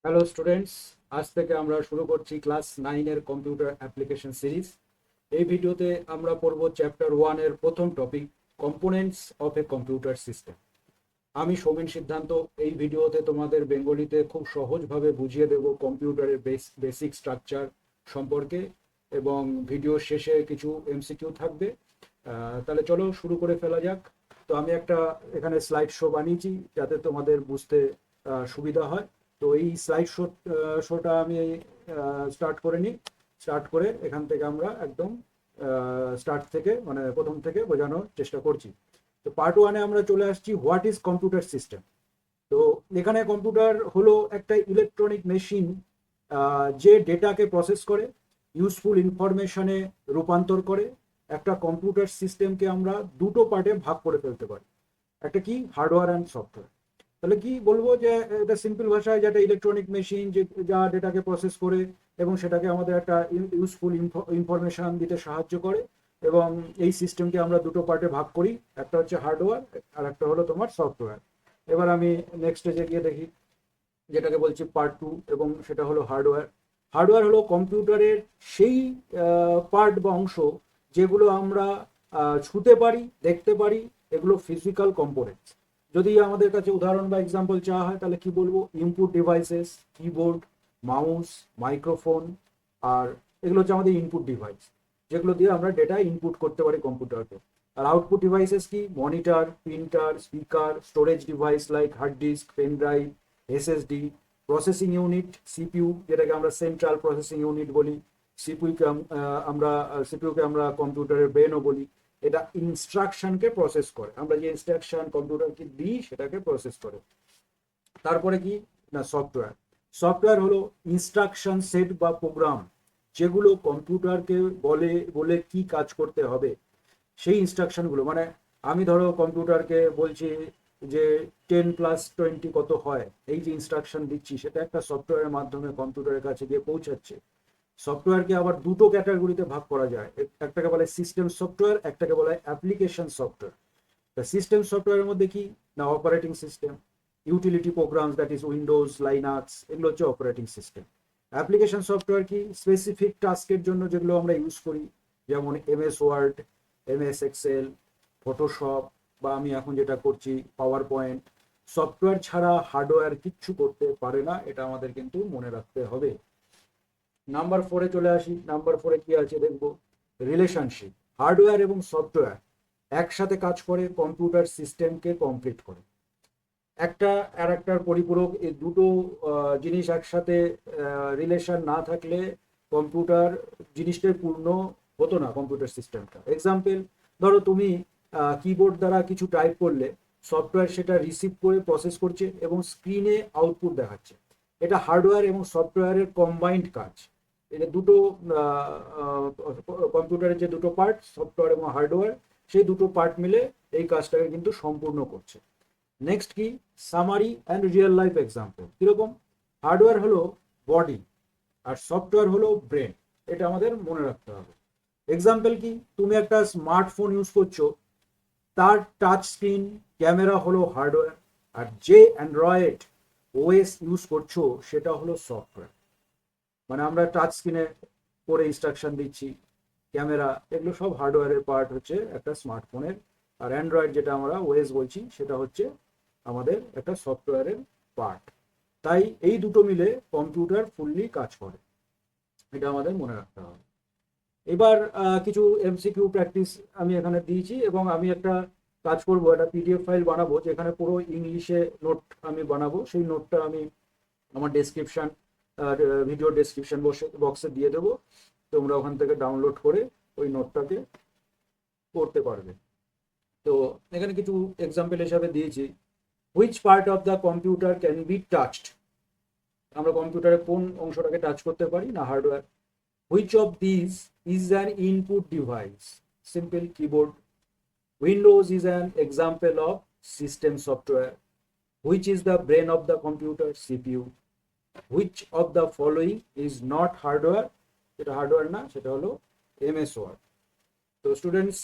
Hello students, আজ থেকে আমরা শুরু করছি ক্লাস 9-এর কম্পিউটার অ্যাপ্লিকেশন সিরিজ। এই ভিডিওতে আমরা পড়ব চ্যাপ্টার 1-এর প্রথম topic, components of a computer system. আমি সৌমেন সিদ্ধান্ত এই ভিডিওতে তোমাদের বেঙ্গলিতে খুব সহজভাবে বুঝিয়ে দেব কম্পিউটারের বেসিক স্ট্রাকচার সম্পর্কে, এবং ভিডিও শেষে কিছু এমসিকিউ থাকবে। তাহলে চলো শুরু করে ফেলা যাক। তো আমি একটা এখানে স্লাইড শো বানিয়েছি যাতে তোমাদের বুঝতে সুবিধা হয়। তো এই স্লাইড শোটা আমি স্টার্ট করে নিই। স্টার্ট করে এখান থেকে আমরা একদম স্টার্ট থেকে মানে প্রথম থেকে বোঝানোর চেষ্টা করছি। তো পার্ট ওয়ানে আমরা চলে আসছি, হোয়াট ইজ কম্পিউটার সিস্টেম। তো এখানে কম্পিউটার হলো একটা ইলেকট্রনিক মেশিন যে ডেটাকে প্রসেস করে ইউজফুল ইনফরমেশনে রূপান্তর করে। একটা কম্পিউটার সিস্টেমকে আমরা দুটো পার্টে ভাগ করে ফেলতে পারি, একটা কি হার্ডওয়্যার অ্যান্ড সফটওয়্যার। তাহলে কি বলবো, যে এটা সিম্পল ভাষায় যেটা ইলেকট্রনিক মেশিন যে যা ডেটাকে প্রসেস করে এবং সেটাকে আমাদের একটা ইউজফুল ইনফরমেশন দিতে সাহায্য করে। এবং এই সিস্টেমকে আমরা দুটো পার্টে ভাগ করি, একটা হচ্ছে হার্ডওয়্যার আর একটা হলো তোমার সফটওয়্যার। এবার আমি নেক্সট স্টেজে গিয়ে দেখি, যেটাকে বলছি পার্ট টু, এবং সেটা হলো হার্ডওয়্যার। হার্ডওয়্যার হলো কম্পিউটারের সেই পার্ট বা অংশ যেগুলো আমরা ছুঁতে পারি, দেখতে পারি। এগুলো ফিজিক্যাল কম্পোনেন্টস। যদি আমাদের কাছে উদাহরণ বা এক্সাম্পল চাওয়া হয় তাহলে কি বলবো, input devices, keyboard, mouse, microphone. আর এগুলো হচ্ছে আমাদের ইনপুট ডিভাইস, যেগুলো দিয়ে আমরা ডেটা ইনপুট করতে পারি কম্পিউটারকে। আর আউটপুট ডিভাইসেস কি, monitor, printer, speaker, storage device like hard disk, pen drive, SSD, processing unit, CPU, যেটাকে আমরা সেন্ট্রাল প্রসেসিং ইউনিট বলি। সিপিইউকে আমরা কম্পিউটারের ব্রেনও বলি। এটা ইনস্ট্রাকশনকে প্রসেস করে, আমরা যে ইনস্ট্রাকশন কম্পিউটারকে দিই সেটাকে প্রসেস করে। তারপরে কি না, সফটওয়্যার। সফটওয়্যার হলো ইনস্ট্রাকশন সেট বা প্রোগ্রাম, যেগুলো কম্পিউটারকে বলে বলে কি কাজ করতে হবে সেই ইনস্ট্রাকশনগুলো। মানে আমি ধরো কম্পিউটারকে বলছি যে 10+20 কত হয়, এই যে ইনস্ট্রাকশন দিচ্ছি সেটা একটা সফটওয়্যারের মাধ্যমে কম্পিউটারের কাছে গিয়ে পৌঁছাচ্ছে। সফটওয়্যারকে আবার দুটো ক্যাটাগরিতে ভাগ করা যায়, একটাকে বলে সিস্টেম সফটওয়্যার, একটাকে বলা হয় অ্যাপ্লিকেশন সফটওয়্যার। তা সিস্টেম সফটওয়্যারের মধ্যে কি না, operating system, utility programs, that is Windows, Linux, এগুলো হচ্ছে অপারেটিং সিস্টেম। অ্যাপ্লিকেশন সফটওয়্যার কি, স্পেসিফিক টাস্কের জন্য যেগুলো আমরা ইউজ করি, যেমন MS Word, MS Excel, Photoshop, বা আমি এখন যেটা করছি পাওয়ার পয়েন্ট। সফটওয়্যার ছাড়া হার্ডওয়্যার কিচ্ছু করতে পারে না, এটা আমাদের কিন্তু মনে রাখতে হবে। নাম্বার ফোরে চলে আসি। নাম্বার ফোরে কি আছে দেখবো, রিলেশনশিপ। হার্ডওয়্যার এবং সফটওয়্যার একসাথে কাজ করে কম্পিউটার সিস্টেমকে কমপ্লিট করে। একটা আর একটার পরিপূরক, এই দুটো জিনিস একসাথে রিলেশন না থাকলে কম্পিউটার জিনিসটাই পূর্ণ হতো না, কম্পিউটার সিস্টেমটা। এক্সাম্পল, ধরো তুমি কিবোর্ড দ্বারা কিছু টাইপ করলে সফটওয়্যার সেটা রিসিভ করে প্রসেস করছে এবং স্ক্রিনে আউটপুট দেখাচ্ছে। এটা হার্ডওয়্যার এবং সফটওয়্যারের কম্বাইন্ড কাজ। এটা দুটো কম্পিউটারের যে দুটো পার্ট, সফটওয়্যার এবং হার্ডওয়্যার, সেই দুটো পার্ট মিলে এই কাজটাকে কিন্তু সম্পূর্ণ করছে। নেক্সট কি, summary and real life example. কিরকম, হার্ডওয়্যার হলো বডি আর সফটওয়্যার হলো ব্রেন, এটা আমাদের মনে রাখতে হবে। এক্সাম্পল কি, তুমি একটা স্মার্টফোন ইউজ করছো, তার টাচ স্ক্রিন, ক্যামেরা হলো হার্ডওয়্যার, আর যে অ্যান্ড্রয়েড ওএস ইউজ করছো সেটা হলো সফটওয়্যার। মানে আমরা টাচ স্ক্রিনে করে ইনস্ট্রাকশন দিচ্ছি, ক্যামেরা, এগুলো সব হার্ডওয়্যারের পার্ট হচ্ছে একটা স্মার্টফোনের। আর অ্যান্ড্রয়েড যেটা আমরা ওএস বলছি সেটা হচ্ছে আমাদের একটা সফটওয়্যারের পার্ট। তাই এই দুটো মিলে কম্পিউটার ফুললি কাজ করে, এটা আমাদের মনে রাখতে হবে। এবার কিছু এমসিকিউ প্র্যাকটিস আমি এখানে দিয়েছি, এবং আমি একটা কাজ করব, একটা পিডিএফ ফাইল বানাবো যেখানে পুরো ইংলিশে নোট আমি বানাবো। সেই নোটটা আমি আমার ডেসক্রিপশন, ভিডিও ডেসক্রিপশন বক্সে দিয়ে দেবো। তোমরা ওখান থেকে ডাউনলোড করে ওই নোটটাকে করতে পারবে। তো এখানে কিছু এক্সাম্পল হিসাবে দিয়েছি, which part of the computer can be touched. আমরা কম্পিউটারে কোন অংশটাকে টাচ করতে পারি না, hardware. Which of this is an input device, simple keyboard. Windows is an example of system software. Which is the brain of the computer, CPU. Which of the following is not hardware, যেটা hardware না সেটা হলো MS word. তো students,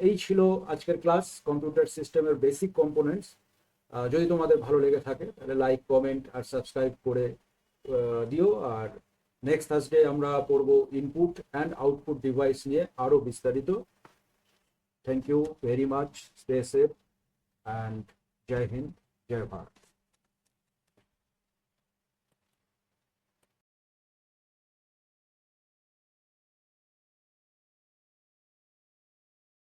এই ছিল আজকের class, computer সিস্টেমের basic components. যদি তোমাদের ভালো লেগে থাকে তাহলে লাইক, কমেন্ট আর সাবস্ক্রাইব করে দিও। আর নেক্সট থার্সডে আমরা পড়বো ইনপুট অ্যান্ড আউটপুট ডিভাইস নিয়ে আরো বিস্তারিত। Thank you very much, stay safe and Jai Hind, Jai Bharat.